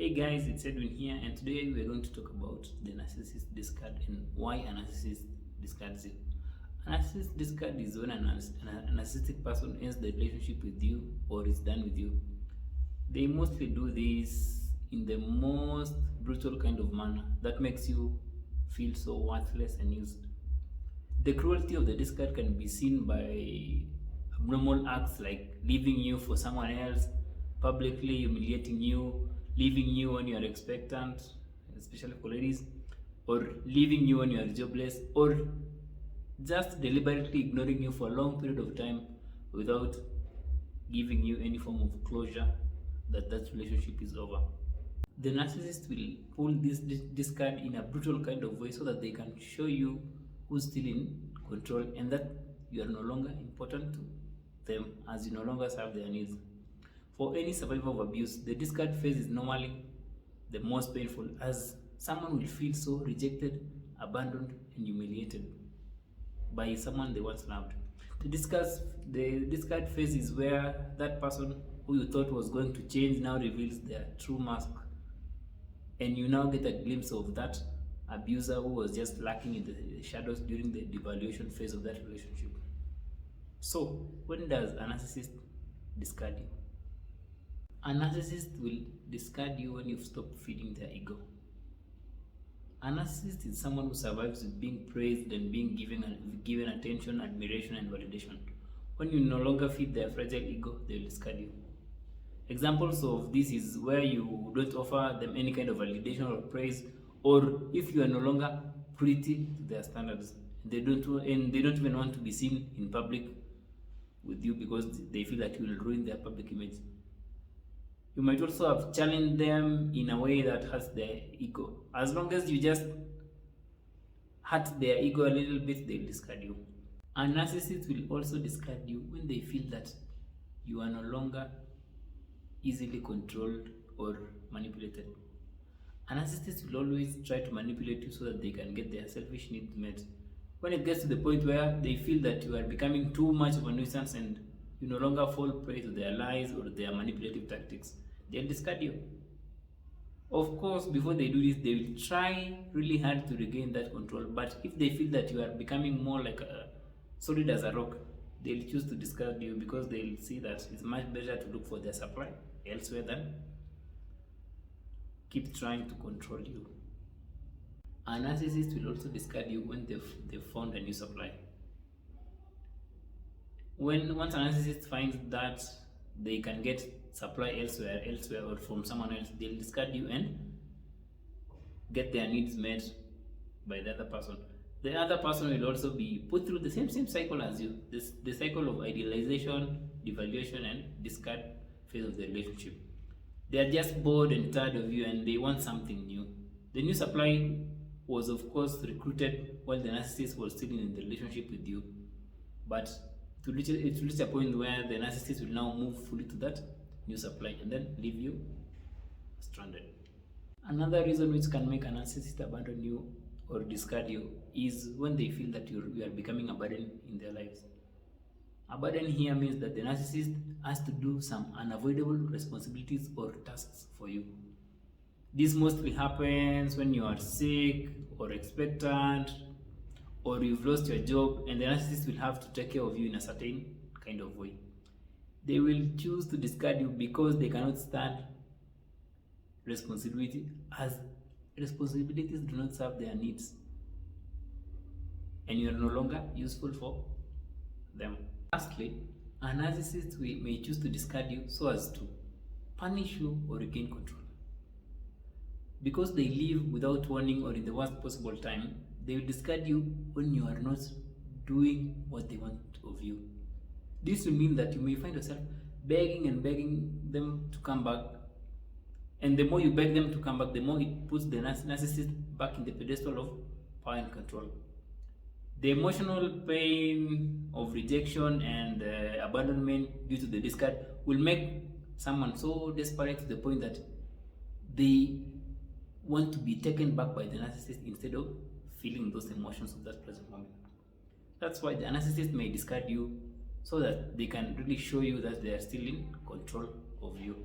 Hey guys, it's Edwin here, and today we're going to talk about the narcissist discard and why a narcissist discards you. A narcissist discard is when a narcissistic person ends the relationship with you or is done with you. They mostly do this in the most brutal kind of manner that makes you feel so worthless and used. The cruelty of the discard can be seen by abnormal acts like leaving you for someone else, publicly humiliating you, leaving you when you are expectant, especially for ladies, or leaving you when you are jobless, or just deliberately ignoring you for a long period of time without giving you any form of closure that relationship is over. The narcissist will pull this card in a brutal kind of way so that they can show you who's still in control and that you are no longer important to them as you no longer serve their needs. For any survivor of abuse, the discard phase is normally the most painful as someone will feel so rejected, abandoned, and humiliated by someone they once loved. The discard phase is where that person who you thought was going to change now reveals their true mask, and you now get a glimpse of that abuser who was just lurking in the shadows during the devaluation phase of that relationship. So, when does a narcissist discard you? A narcissist will discard you when you've stopped feeding their ego. A narcissist is someone who survives with being praised and being given attention, admiration, and validation. When you no longer feed their fragile ego, they will discard you. Examples of this is where you don't offer them any kind of validation or praise, or if you are no longer pretty to their standards, they don't even want to be seen in public with you because they feel that you will ruin their public image. You might also have challenged them in a way that hurts their ego. As long as you just hurt their ego a little bit, they'll discard you. A narcissist will also discard you when they feel that you are no longer easily controlled or manipulated. A narcissist will always try to manipulate you so that they can get their selfish needs met. When it gets to the point where they feel that you are becoming too much of a nuisance and you no longer fall prey to their lies or their manipulative tactics, they'll discard you. Of course, before they do this, they will try really hard to regain that control. But if they feel that you are becoming more like a solid as a rock, they'll choose to discard you because they'll see that it's much better to look for their supply elsewhere than keep trying to control you. A narcissist will also discard you when they've found a new supply. Once a narcissist finds that they can get supply elsewhere or from someone else, they'll discard you and get their needs met by the other person. The other person will also be put through the same cycle as you. The cycle of idealization, devaluation, and discard phase of the relationship. They are just bored and tired of you and they want something new. The new supply was of course recruited while the narcissist was still in the relationship with you. But it will reach a point where the narcissist will now move fully to that new supply and then leave you stranded. Another reason which can make a narcissist abandon you or discard you is when they feel that you are becoming a burden in their lives. A burden here means that the narcissist has to do some unavoidable responsibilities or tasks for you. This mostly happens when you are sick or expectant or you've lost your job and the narcissist will have to take care of you in a certain kind of way. They will choose to discard you because they cannot stand responsibility, as responsibilities do not serve their needs and you are no longer useful for them. Lastly, a narcissist may choose to discard you so as to punish you or regain control. Because they leave without warning or in the worst possible time, they will discard you when you are not doing what they want of you. This will mean that you may find yourself begging them to come back. And the more you beg them to come back, the more it puts the narcissist back in the pedestal of power and control. The emotional pain of rejection and abandonment due to the discard will make someone so desperate to the point that they want to be taken back by the narcissist instead of feeling those emotions of that present moment. That's why the narcissist may discard you so that they can really show you that they are still in control of you.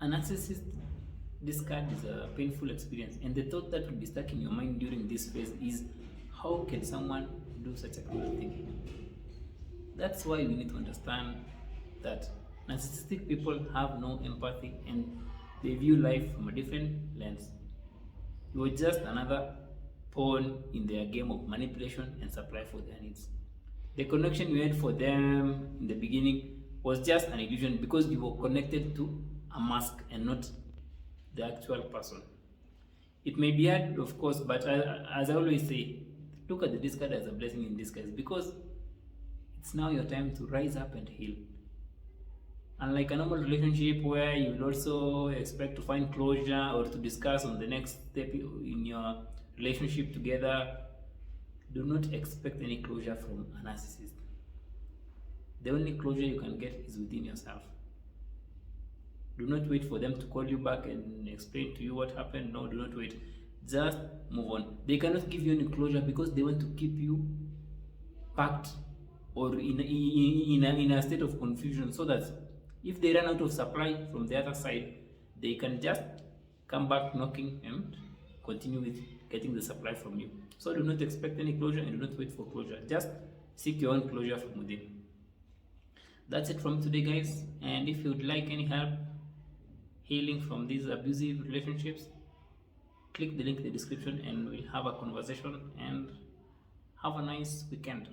A narcissist discard is a painful experience, and the thought that will be stuck in your mind during this phase is, how can someone do such a cruel thing? That's why we need to understand that narcissistic people have no empathy and they view life from a different lens. You are just another pawn in their game of manipulation and supply for their needs. The connection you had for them in the beginning was just an illusion because you were connected to a mask and not the actual person. It may be hard, of course, but as I always say, look at the discard as a blessing in disguise, because it's now your time to rise up and heal. Unlike a normal relationship where you will also expect to find closure or to discuss on the next step in your relationship together, do not expect any closure from a narcissist. The only closure you can get is within yourself. Do not wait for them to call you back and explain to you what happened. No, do not wait. Just move on. They cannot give you any closure because they want to keep you packed or in a state of confusion, so that if they run out of supply from the other side, they can just come back knocking and continue with getting the supply from you. So do not expect any closure and do not wait for closure. Just seek your own closure from within. That's it from today, guys. And if you would like any help healing from these abusive relationships, click the link in the description and we'll have a conversation. And have a nice weekend.